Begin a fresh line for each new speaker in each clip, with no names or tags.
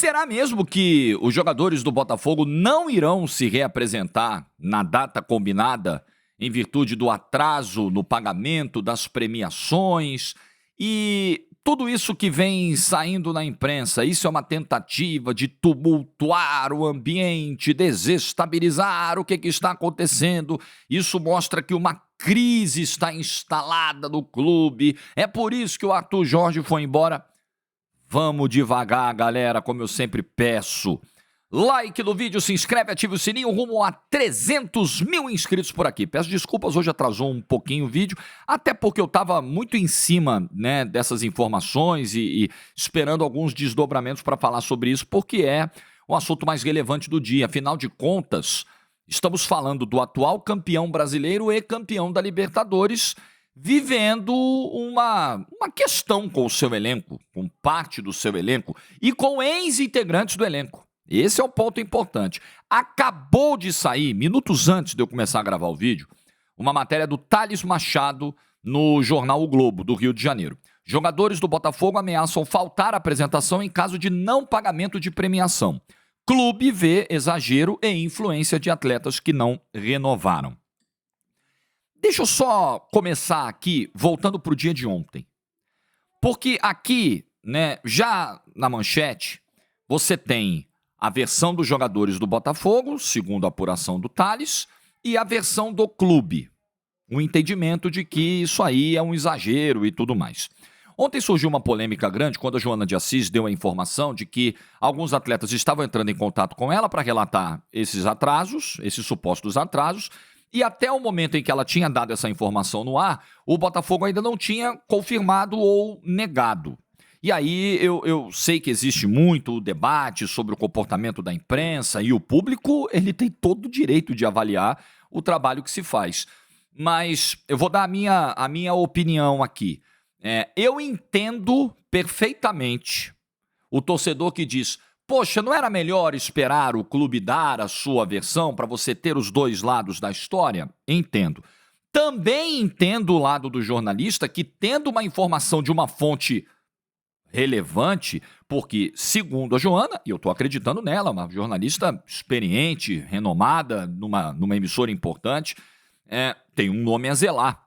Será mesmo que os jogadores do Botafogo não irão se reapresentar na data combinada em virtude do atraso no pagamento das premiações? E tudo isso que vem saindo na imprensa, isso é uma tentativa de tumultuar o ambiente, desestabilizar o que está acontecendo. Isso mostra que uma crise está instalada no clube. É por isso que o Arthur Jorge foi embora. Vamos devagar, galera, como eu sempre peço. Like no vídeo, se inscreve, ativa o sininho, rumo a 300 mil inscritos por aqui. Peço desculpas, hoje atrasou um pouquinho o vídeo, até porque eu estava muito em cima, né, dessas informações e esperando alguns desdobramentos para falar sobre isso, porque é o assunto mais relevante do dia. Afinal de contas, estamos falando do atual campeão brasileiro e campeão da Libertadores, vivendo uma questão com o seu elenco, com parte do seu elenco e com ex-integrantes do elenco. Esse é o ponto importante. Acabou de sair, minutos antes de eu começar a gravar o vídeo, uma matéria do Thales Machado no jornal O Globo, do Rio de Janeiro. Jogadores do Botafogo ameaçam faltar à apresentação em caso de não pagamento de premiação. Clube vê exagero e influência de atletas que não renovaram. Deixa eu só começar aqui, voltando para o dia de ontem. Porque aqui, né, já na manchete, você tem a versão dos jogadores do Botafogo, segundo a apuração do Thales, e a versão do clube. O entendimento de que isso aí é um exagero e tudo mais. Ontem surgiu uma polêmica grande quando a Joana de Assis deu a informação de que alguns atletas estavam entrando em contato com ela para relatar esses atrasos, esses supostos atrasos, e até o momento em que ela tinha dado essa informação no ar, o Botafogo ainda não tinha confirmado ou negado. E aí eu sei que existe muito debate sobre o comportamento da imprensa e o público, ele tem todo o direito de avaliar o trabalho que se faz. Mas eu vou dar a minha opinião aqui. Eu entendo perfeitamente o torcedor que diz: poxa, não era melhor esperar o clube dar a sua versão para você ter os dois lados da história? Entendo. Também entendo o lado do jornalista que, tendo uma informação de uma fonte relevante, porque, segundo a Joana, e eu estou acreditando nela, uma jornalista experiente, renomada, numa emissora importante, tem um nome a zelar.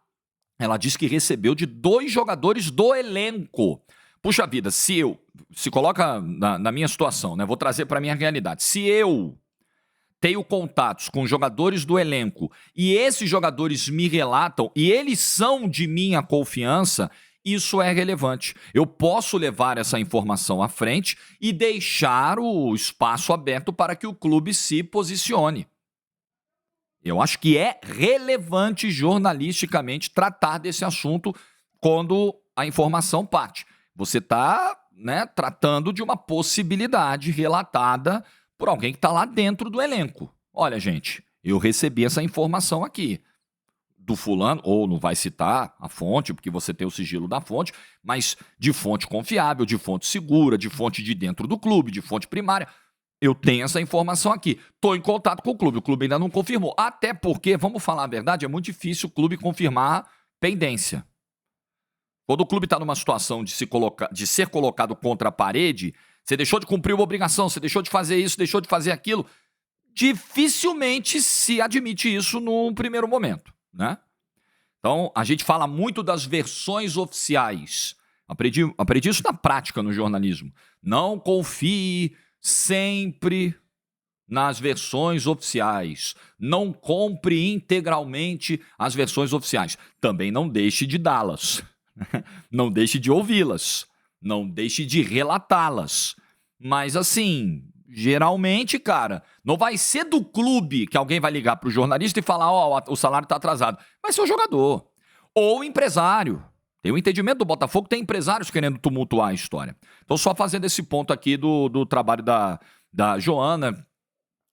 Ela disse que recebeu de 2 jogadores do elenco. Puxa vida, se coloca na minha situação, né? Vou trazer para a minha realidade. Se eu tenho contatos com jogadores do elenco e esses jogadores me relatam e eles são de minha confiança, isso é relevante. Eu posso levar essa informação à frente e deixar o espaço aberto para que o clube se posicione. Eu acho que é relevante jornalisticamente tratar desse assunto quando a informação parte. Você está, né, tratando de uma possibilidade relatada por alguém que está lá dentro do elenco. Olha, gente, eu recebi essa informação aqui do fulano, ou não vai citar a fonte, porque você tem o sigilo da fonte, mas de fonte confiável, de fonte segura, de fonte de dentro do clube, de fonte primária. Eu tenho essa informação aqui. Estou em contato com o clube ainda não confirmou. Até porque, vamos falar a verdade, é muito difícil o clube confirmar pendência. Quando o clube está numa situação de ser colocado contra a parede, você deixou de cumprir uma obrigação, você deixou de fazer isso, deixou de fazer aquilo, dificilmente se admite isso num primeiro momento, né? Então, a gente fala muito das versões oficiais. Aprendi isso na prática no jornalismo. Não confie sempre nas versões oficiais. Não compre integralmente as versões oficiais. Também não deixe de dá-las. Não deixe de ouvi-las. Não deixe de relatá-las. Mas assim, geralmente, cara, não vai ser do clube que alguém vai ligar pro jornalista e falar: ó, o salário tá atrasado. Vai ser o jogador. Ou o empresário. Tem o entendimento do Botafogo, tem empresários querendo tumultuar a história. Então, só fazendo esse ponto aqui do trabalho da Joana,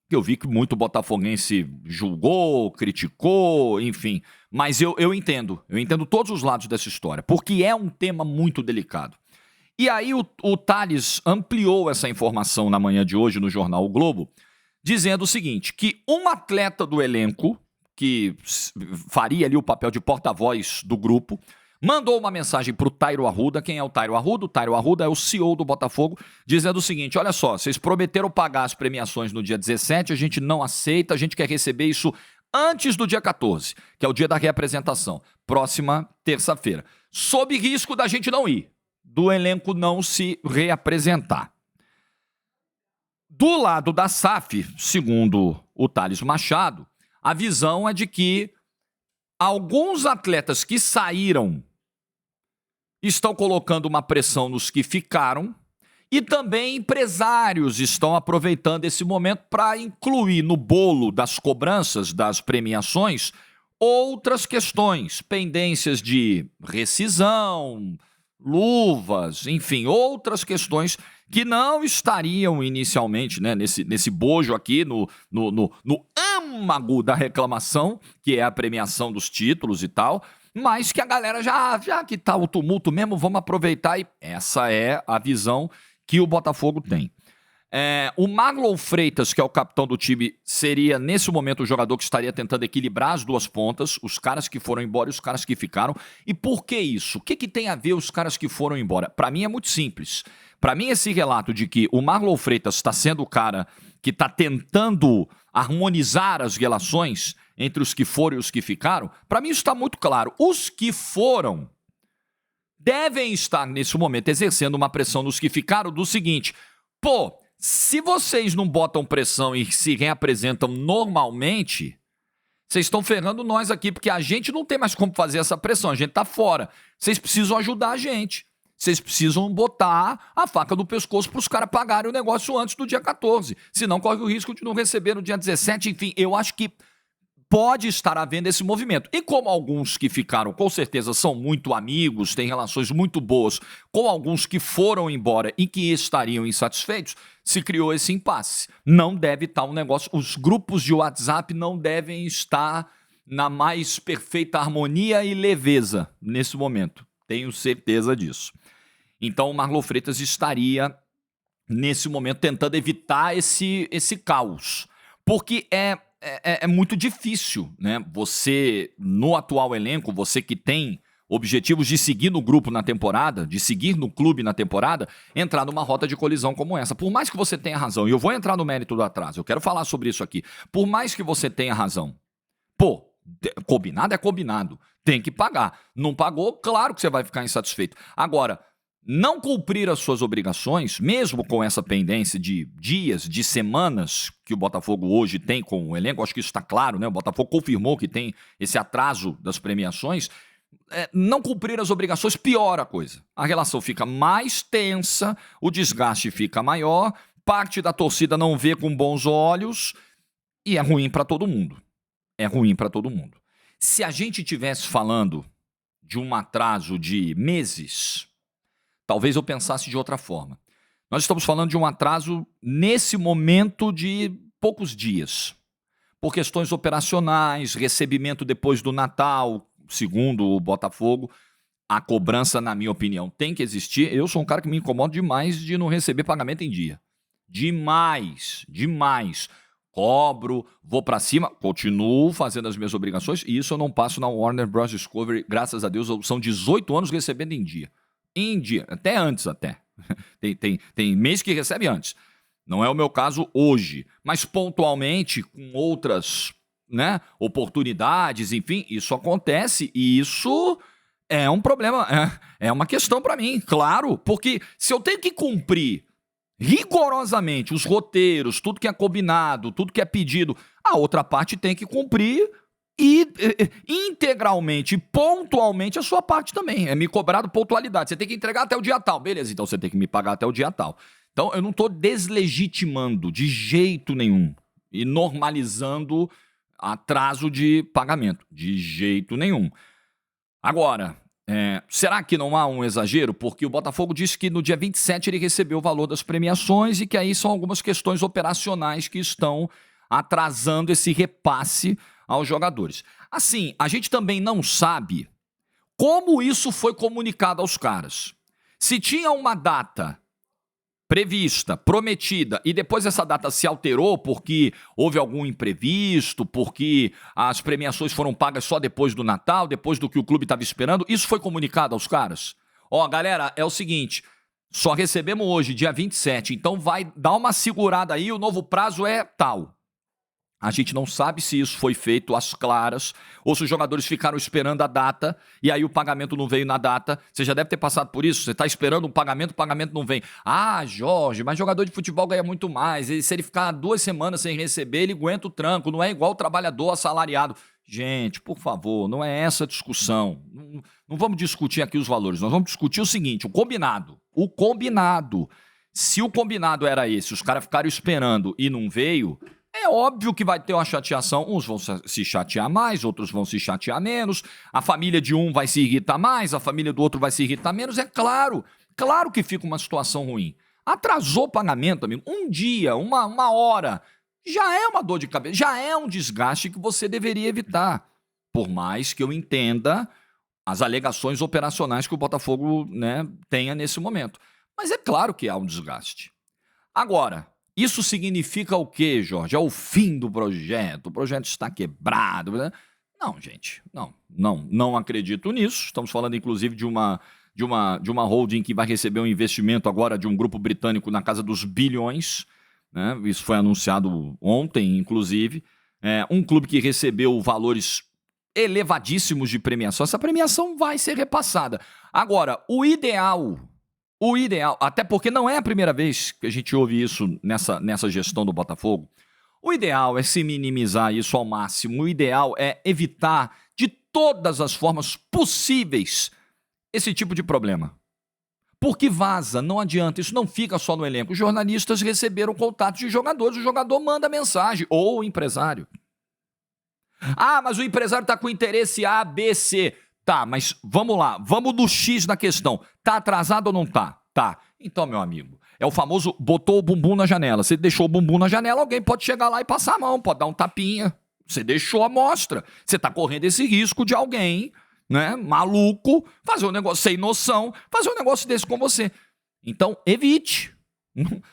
que eu vi que muito botafoguense julgou, criticou, enfim. Mas eu entendo todos os lados dessa história, porque é um tema muito delicado. E aí o Thales ampliou essa informação na manhã de hoje no jornal O Globo, dizendo o seguinte, que um atleta do elenco, que faria ali o papel de porta-voz do grupo, mandou uma mensagem para o Tairo Arruda. Quem é o Tairo Arruda? O Tairo Arruda é o CEO do Botafogo, dizendo o seguinte: olha só, vocês prometeram pagar as premiações no dia 17, a gente não aceita, a gente quer receber isso antes do dia 14, que é o dia da reapresentação, próxima terça-feira, sob risco da gente não ir, do elenco não se reapresentar. Do lado da SAF, segundo o Thales Machado, a visão é de que alguns atletas que saíram estão colocando uma pressão nos que ficaram e também empresários estão aproveitando esse momento para incluir no bolo das cobranças, das premiações, outras questões, pendências de rescisão, luvas, enfim, outras questões que não estariam inicialmente, né, nesse bojo aqui, no âmago da reclamação, que é a premiação dos títulos e tal, mas que a galera já que tá o tumulto mesmo, vamos aproveitar, e essa é a visão que o Botafogo tem. O Marlon Freitas, que é o capitão do time, seria nesse momento o jogador que estaria tentando equilibrar as duas pontas, os caras que foram embora e os caras que ficaram. E por que isso? O que tem a ver os caras que foram embora? Para mim é muito simples. Para mim esse relato de que o Marlon Freitas está sendo o cara que está tentando harmonizar as relações entre os que foram e os que ficaram, para mim isso está muito claro. Os que foram devem estar nesse momento exercendo uma pressão nos que ficaram do seguinte: pô, se vocês não botam pressão e se reapresentam normalmente, vocês estão ferrando nós aqui, porque a gente não tem mais como fazer essa pressão, a gente tá fora. Vocês precisam ajudar a gente. Vocês precisam botar a faca no pescoço para os caras pagarem o negócio antes do dia 14. Senão corre o risco de não receber no dia 17. Enfim, eu acho que pode estar havendo esse movimento. E como alguns que ficaram, com certeza, são muito amigos, têm relações muito boas com alguns que foram embora e que estariam insatisfeitos, se criou esse impasse. Não deve estar um negócio... Os grupos de WhatsApp não devem estar na mais perfeita harmonia e leveza nesse momento. Tenho certeza disso. Então o Marlon Freitas estaria, nesse momento, tentando evitar esse caos. Porque é muito difícil, né? Você, no atual elenco, você que tem objetivos de seguir no grupo na temporada, de seguir no clube na temporada, entrar numa rota de colisão como essa. Por mais que você tenha razão, e eu vou entrar no mérito do atraso, eu quero falar sobre isso aqui. Por mais que você tenha razão, pô, combinado é combinado, tem que pagar. Não pagou, claro que você vai ficar insatisfeito. Agora, não cumprir as suas obrigações, mesmo com essa pendência de dias, de semanas que o Botafogo hoje tem com o elenco, acho que isso está claro, né? O Botafogo confirmou que tem esse atraso das premiações. Não cumprir as obrigações piora a coisa. A relação fica mais tensa, o desgaste fica maior, parte da torcida não vê com bons olhos e é ruim para todo mundo. É ruim para todo mundo. Se a gente estivesse falando de um atraso de meses, talvez eu pensasse de outra forma. Nós estamos falando de um atraso nesse momento de poucos dias. Por questões operacionais, recebimento depois do Natal, segundo o Botafogo, a cobrança, na minha opinião, tem que existir. Eu sou um cara que me incomoda demais de não receber pagamento em dia. Demais, demais. Cobro, vou pra cima, continuo fazendo as minhas obrigações e isso eu não passo na Warner Bros. Discovery, graças a Deus, são 18 anos recebendo em dia. Em dia, até antes até. Tem mês que recebe antes. Não é o meu caso hoje, mas pontualmente com outras, né, oportunidades, enfim, isso acontece e isso é um problema, é uma questão para mim, claro, porque se eu tenho que cumprir rigorosamente os roteiros, tudo que é combinado, tudo que é pedido, a outra parte tem que cumprir e integralmente, pontualmente, a sua parte também. É me cobrado pontualidade. Você tem que entregar até o dia tal. Beleza, então você tem que me pagar até o dia tal. Então eu não estou deslegitimando de jeito nenhum e normalizando atraso de pagamento. De jeito nenhum. Agora, será que não há um exagero? Porque o Botafogo disse que no dia 27 ele recebeu o valor das premiações e que aí são algumas questões operacionais que estão atrasando esse repasse aos jogadores. Assim, a gente também não sabe como isso foi comunicado aos caras. Se tinha uma data prevista, prometida, e depois essa data se alterou porque houve algum imprevisto, porque as premiações foram pagas só depois do Natal, depois do que o clube estava esperando, isso foi comunicado aos caras? Ó, galera, é o seguinte, só recebemos hoje, dia 27, então vai dar uma segurada aí, o novo prazo é tal. A gente não sabe se isso foi feito às claras ou se os jogadores ficaram esperando a data e aí o pagamento não veio na data. Você já deve ter passado por isso. Você está esperando um pagamento, o pagamento não vem. Ah, Jorge, mas jogador de futebol ganha muito mais. E se ele ficar 2 semanas sem receber, ele aguenta o tranco. Não é igual o trabalhador assalariado. Gente, por favor, não é essa a discussão. Não vamos discutir aqui os valores. Nós vamos discutir o seguinte, o combinado. O combinado. Se o combinado era esse, os caras ficaram esperando e não veio... É óbvio que vai ter uma chateação, uns vão se chatear mais, outros vão se chatear menos, a família de um vai se irritar mais, a família do outro vai se irritar menos, é claro, claro que fica uma situação ruim. Atrasou o pagamento, amigo, um dia, uma hora, já é uma dor de cabeça, já é um desgaste que você deveria evitar, por mais que eu entenda as alegações operacionais que o Botafogo, né, tenha nesse momento. Mas é claro que há um desgaste. Agora... Isso significa o quê, Jorge? É o fim do projeto, o projeto está quebrado. Né? Não, gente, não acredito nisso. Estamos falando, inclusive, de uma holding que vai receber um investimento agora de um grupo britânico na casa dos bilhões. Né? Isso foi anunciado ontem, inclusive. Um clube que recebeu valores elevadíssimos de premiação. Essa premiação vai ser repassada. Agora, o ideal, até porque não é a primeira vez que a gente ouve isso nessa gestão do Botafogo, o ideal é se minimizar isso ao máximo, o ideal é evitar de todas as formas possíveis esse tipo de problema. Porque vaza, não adianta, isso não fica só no elenco. Os jornalistas receberam contatos de jogadores, o jogador manda mensagem, ou o empresário. Ah, mas o empresário está com interesse A, B, C... Tá, mas vamos lá, vamos no X da questão. Tá atrasado ou não tá? Tá. Então, meu amigo, é o famoso botou o bumbum na janela. Você deixou o bumbum na janela, alguém pode chegar lá e passar a mão, pode dar um tapinha. Você deixou a mostra. Você tá correndo esse risco de alguém, né, maluco, fazer um negócio sem noção, fazer um negócio desse com você. Então, evite.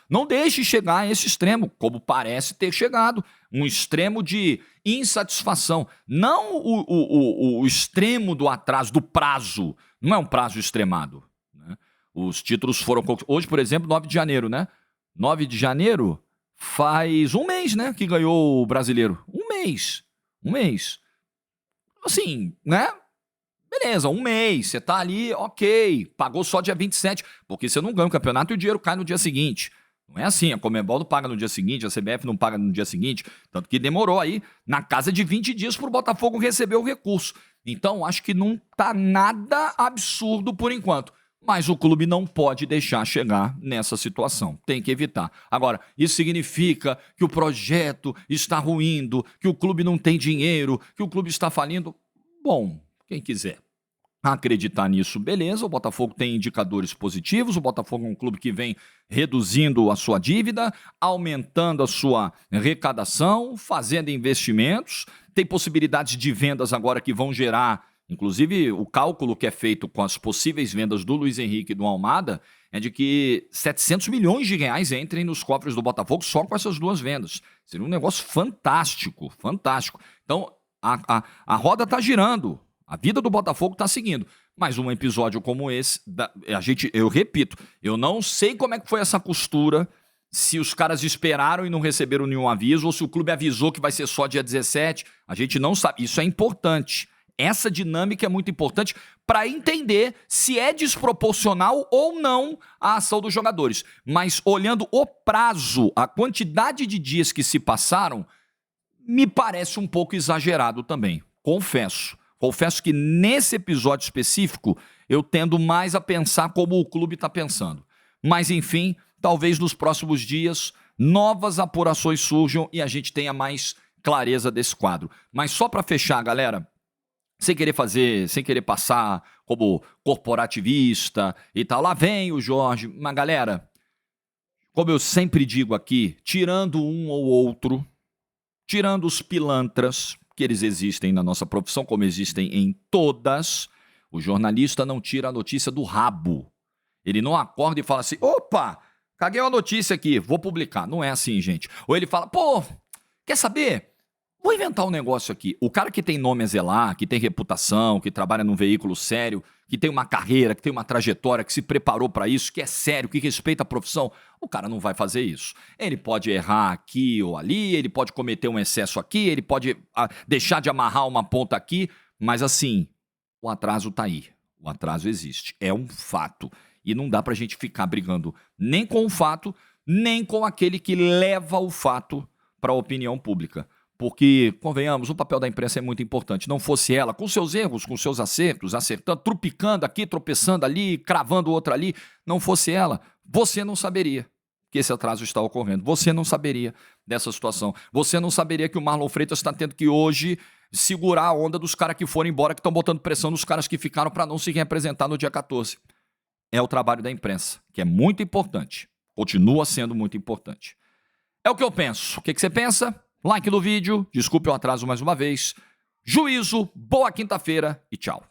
Não deixe chegar a esse extremo, como parece ter chegado. Um extremo de insatisfação. Não o extremo do atraso, do prazo. Não é um prazo extremado. Né? Os títulos foram... Hoje, por exemplo, 9 de janeiro, né? 9 de janeiro faz um mês, né? Que ganhou o brasileiro. Um mês. Assim, né? Beleza, um mês, você tá ali, ok, pagou só dia 27, porque você não ganha o campeonato e o dinheiro cai no dia seguinte. Não é assim, a Conmebol não paga no dia seguinte, a CBF não paga no dia seguinte, tanto que demorou aí na casa de 20 dias pro Botafogo receber o recurso. Então, acho que não tá nada absurdo por enquanto. Mas o clube não pode deixar chegar nessa situação, tem que evitar. Agora, isso significa que o projeto está ruindo, que o clube não tem dinheiro, que o clube está falindo? Bom... Quem quiser acreditar nisso, beleza. O Botafogo tem indicadores positivos. O Botafogo é um clube que vem reduzindo a sua dívida, aumentando a sua arrecadação, fazendo investimentos. Tem possibilidades de vendas agora que vão gerar, inclusive o cálculo que é feito com as possíveis vendas do Luiz Henrique e do Almada é de que 700 milhões de reais entrem nos cofres do Botafogo só com essas duas vendas. Seria um negócio fantástico, fantástico. Então, a roda está girando. A vida do Botafogo está seguindo. Mas um episódio como esse, eu repito, eu não sei como é que foi essa costura, se os caras esperaram e não receberam nenhum aviso, ou se o clube avisou que vai ser só dia 17. A gente não sabe. Isso é importante. Essa dinâmica é muito importante para entender se é desproporcional ou não a ação dos jogadores. Mas olhando o prazo, a quantidade de dias que se passaram, me parece um pouco exagerado também. Confesso que nesse episódio específico eu tendo mais a pensar como o clube está pensando. Mas, enfim, talvez nos próximos dias novas apurações surjam e a gente tenha mais clareza desse quadro. Mas só para fechar, galera, sem querer passar como corporativista e tal, lá vem o Jorge. Mas, galera, como eu sempre digo aqui, tirando um ou outro, tirando os pilantras, que eles existem na nossa profissão, como existem em todas, o jornalista não tira a notícia do rabo. Ele não acorda e fala assim, opa, caguei uma notícia aqui, vou publicar. Não é assim, gente. Ou ele fala, pô, quer saber? Vou inventar um negócio aqui. O cara que tem nome a zelar, que tem reputação, que trabalha num veículo sério, que tem uma carreira, que tem uma trajetória, que se preparou para isso, que é sério, que respeita a profissão, o cara não vai fazer isso. Ele pode errar aqui ou ali, ele pode cometer um excesso aqui, ele pode deixar de amarrar uma ponta aqui, mas assim, o atraso tá aí. O atraso existe. É um fato. E não dá pra gente ficar brigando nem com o fato, nem com aquele que leva o fato para a opinião pública. Porque, convenhamos, o papel da imprensa é muito importante. Não fosse ela, com seus erros, com seus acertos, acertando, trupicando aqui, tropeçando ali, cravando outra ali, não fosse ela, você não saberia que esse atraso está ocorrendo. Você não saberia dessa situação. Você não saberia que o Marlon Freitas está tendo que hoje segurar a onda dos caras que foram embora, que estão botando pressão nos caras que ficaram para não se representar no dia 14. É o trabalho da imprensa, que é muito importante. Continua sendo muito importante. É o que eu penso. O que você pensa? Like no vídeo, desculpe o atraso mais uma vez. Juízo, boa quinta-feira e tchau.